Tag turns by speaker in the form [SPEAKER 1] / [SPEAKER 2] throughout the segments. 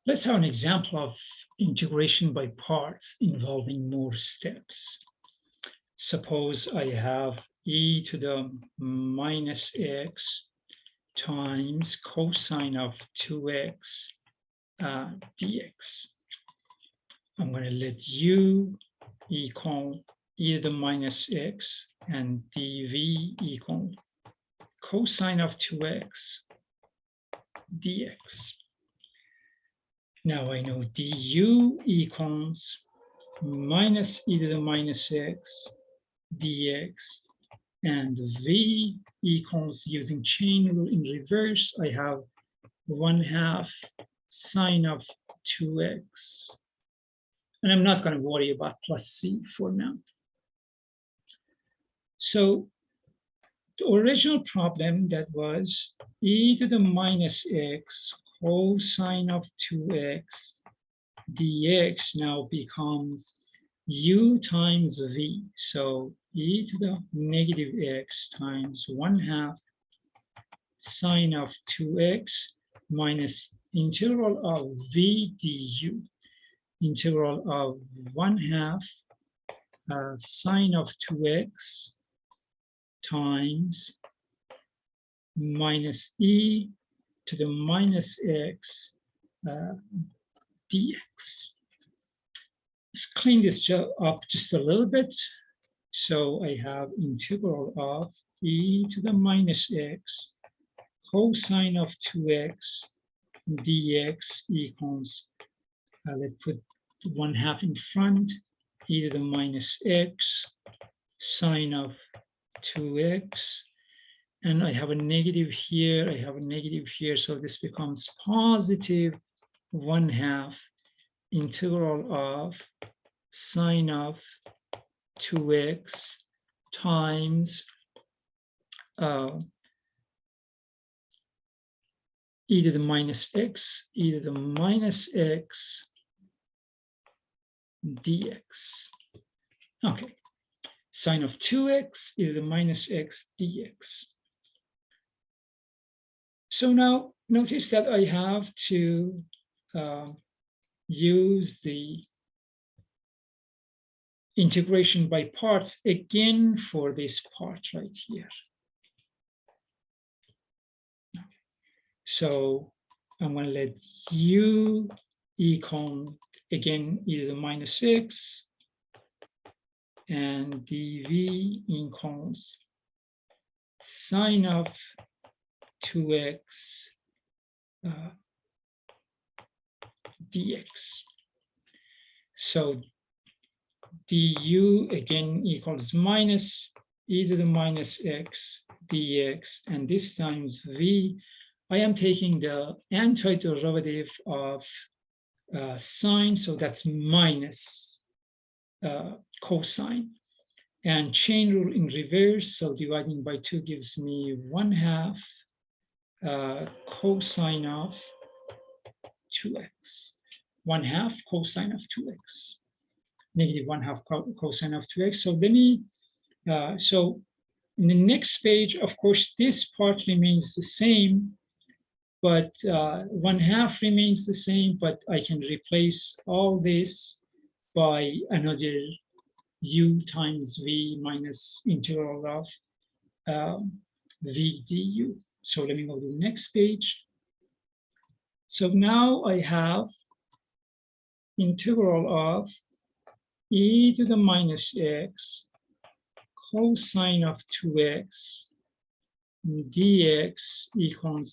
[SPEAKER 1] Let's have an example of integration by parts involving more steps. Suppose I have e to the minus x times cosine of 2x dx. I'm going to let u equal e to the minus x and dv equal cosine of 2x dx. Now I know du equals minus e to the minus x dx, and v equals, using chain rule in reverse, I have 1/2 sine of 2x. And I'm not going to worry about plus c for now. So the original problem that was e to the minus x cosine of 2x dx now becomes u times v. So e to the negative x times 1/2 sine of 2x minus integral of v du, integral of 1/2 sine of 2x times minus e to the minus x dx. Let's clean this up just a little bit. So I have integral of e to the minus x cosine of 2x dx equals, let's put 1/2 in front, e to the minus x sine of 2x. And I have a negative here, I have a negative here, so this becomes positive 1/2 integral of sine of 2x times e to the minus x, e to the minus x dx. Okay, sine of 2x, e to the minus x dx. So now notice that I have to use the integration by parts again for this part right here. So I'm going to let u equal, again, e to the minus x, and dv equals sine of 2x dx. So du again equals minus e to the minus x dx, and this times v. I am taking the antiderivative of sine, so that's minus cosine. And chain rule in reverse, so dividing by 2 gives me 1/2 cosine of 2x. 1/2 cosine of 2x. Negative 1/2 cosine of 2x. So let me, so in the next page, of course, this part remains the same, but 1/2 remains the same, but I can replace all this by another u times v minus integral of v du. So let me go to the next page. So now I have integral of e to the minus x cosine of 2x dx equals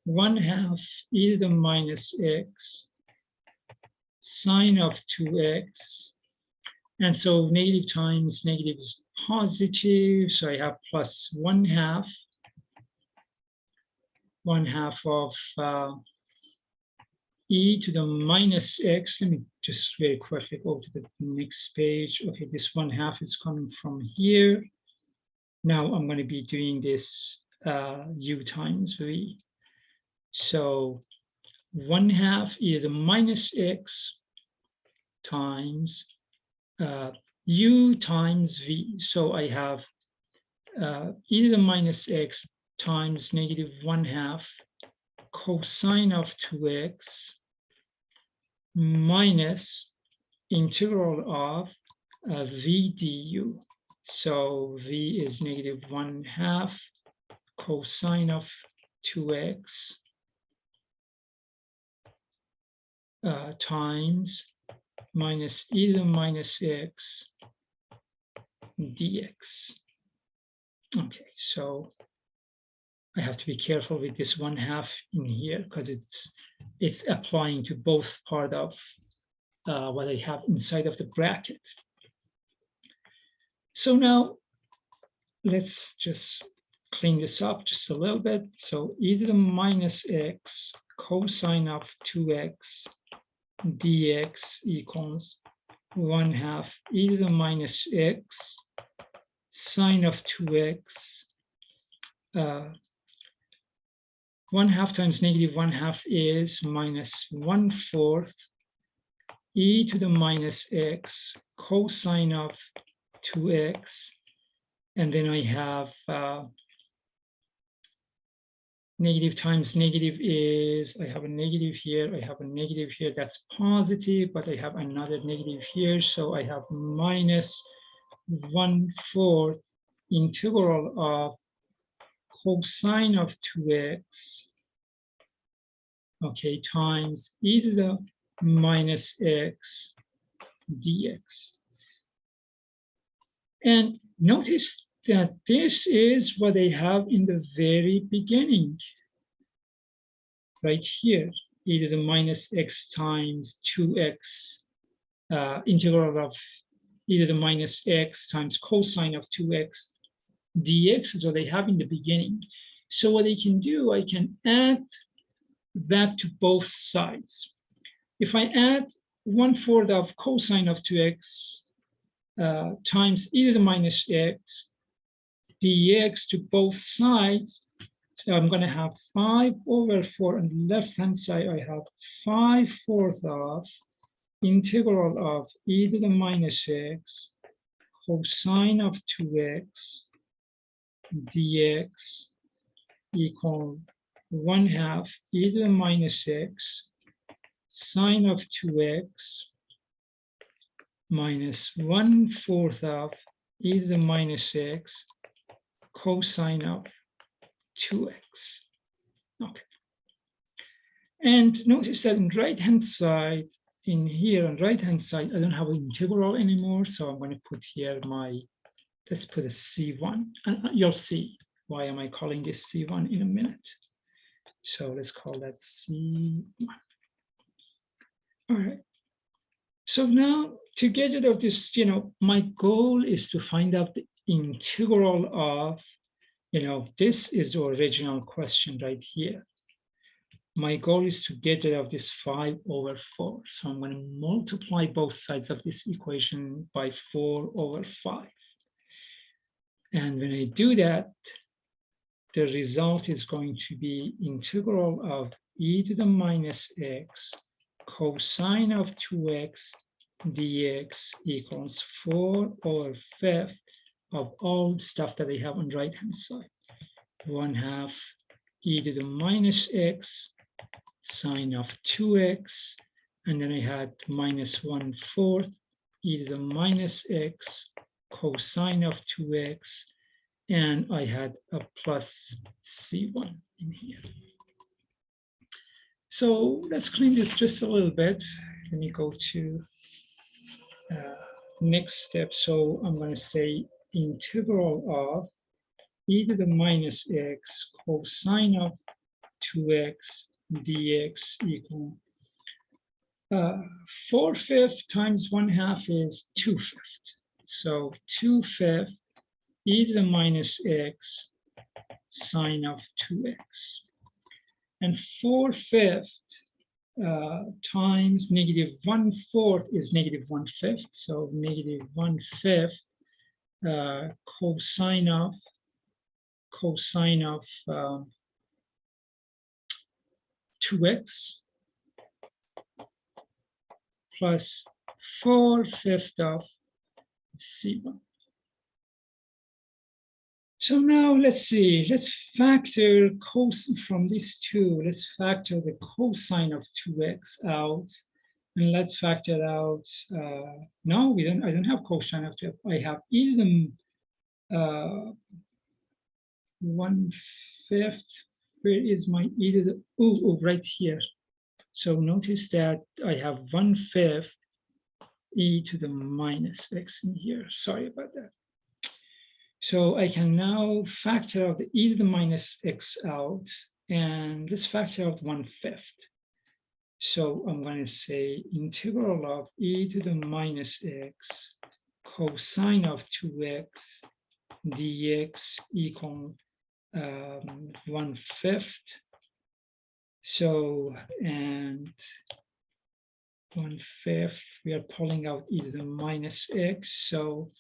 [SPEAKER 1] 1/2 e to the minus x sine of 2x. And so negative times negative is positive, so I have plus 1/2 of e to the minus x. Let me just very quickly go to the next page. Okay, this 1/2 is coming from here. Now I'm going to be doing this u times v. So 1/2 e to the minus x times u times v. So I have e to the minus x times negative 1/2 cosine of 2x minus integral of v du. So v is -1/2 cosine of 2x times minus e to the minus x dx. Okay, so I have to be careful with this 1/2 in here because it's applying to both part of what I have inside of the bracket. So now let's just clean this up just a little bit. So e to the minus x cosine of 2x dx equals 1/2 e to the minus x sine of 2x. 1/2 times -1/2 is -1/4 e to the minus x cosine of 2x. And then I have negative times negative is, I have a negative here, I have a negative here, that's positive, but I have another negative here. So I have -1/4 integral of cosine of 2x, okay, times e to the minus x dx. And notice that this is what I have in the very beginning, right here, e to the minus x times 2x, integral of e to the minus x times cosine of 2x dx is what I have in the beginning. So what I can do, I can add that to both sides. If I add 1/4 of cosine of 2x times e to the minus x dx to both sides, so I'm going to have 5/4 on the left-hand side. I have 5/4 of integral of e to the minus x cosine of 2x dx equal 1/2 e to the minus x sine of 2x minus 1/4 of e to the minus x cosine of 2x. Okay. And notice that in right-hand side, in here on right-hand side, I don't have an integral anymore. So I'm going to put here let's put a C1. And you'll see why am I calling this C1 in a minute. So let's call that C1. All right. So now to get rid of this, my goal is to find out the integral of, this is the original question right here. My goal is to get rid of this 5/4. So I'm going to multiply both sides of this equation by 4/5. And when I do that, the result is going to be integral of e to the minus x cosine of 2x dx equals 4/5 of all stuff that I have on the right-hand side. 1/2 e to the minus x sine of 2x, and then I had -1/4 e to the minus x cosine of 2x, and I had a plus C1 in here. So let's clean this just a little bit. Let me go to next step. So I'm going to say integral of e to the minus x cosine of 2x dx equal 4/5 times 1/2 is 2/5. So 2/5 e to the minus x sine of 2x. And 4/5 times -1/4 is -1/5. So -1/5 cosine of 2x plus 4/5 of C1. So now let's see, let's factor cosine from these two. Let's factor the cosine of 2x out. And let's factor out, no, I don't have cosine of 12. I have either the 1/5, where is my either, right here. So notice that I have 1/5 e to the minus x in here. Sorry about that. So I can now factor out the e to the minus x out, and let's factor out 1/5. So I'm going to say integral of e to the minus x cosine of 2x dx equal 1/5. So, and 1/5, we are pulling out e to the minus x. So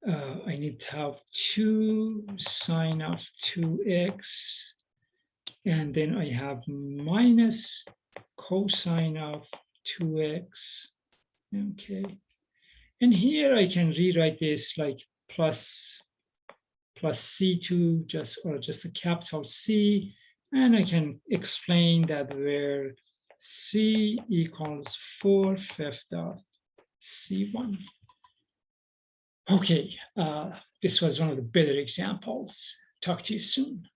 [SPEAKER 1] I need to have 2 sine of 2x. And then I have minus cosine of 2x. Okay. And here I can rewrite this like plus C2, just a capital C. And I can explain that where C equals 4/5 of C1. Okay, this was one of the better examples. Talk to you soon.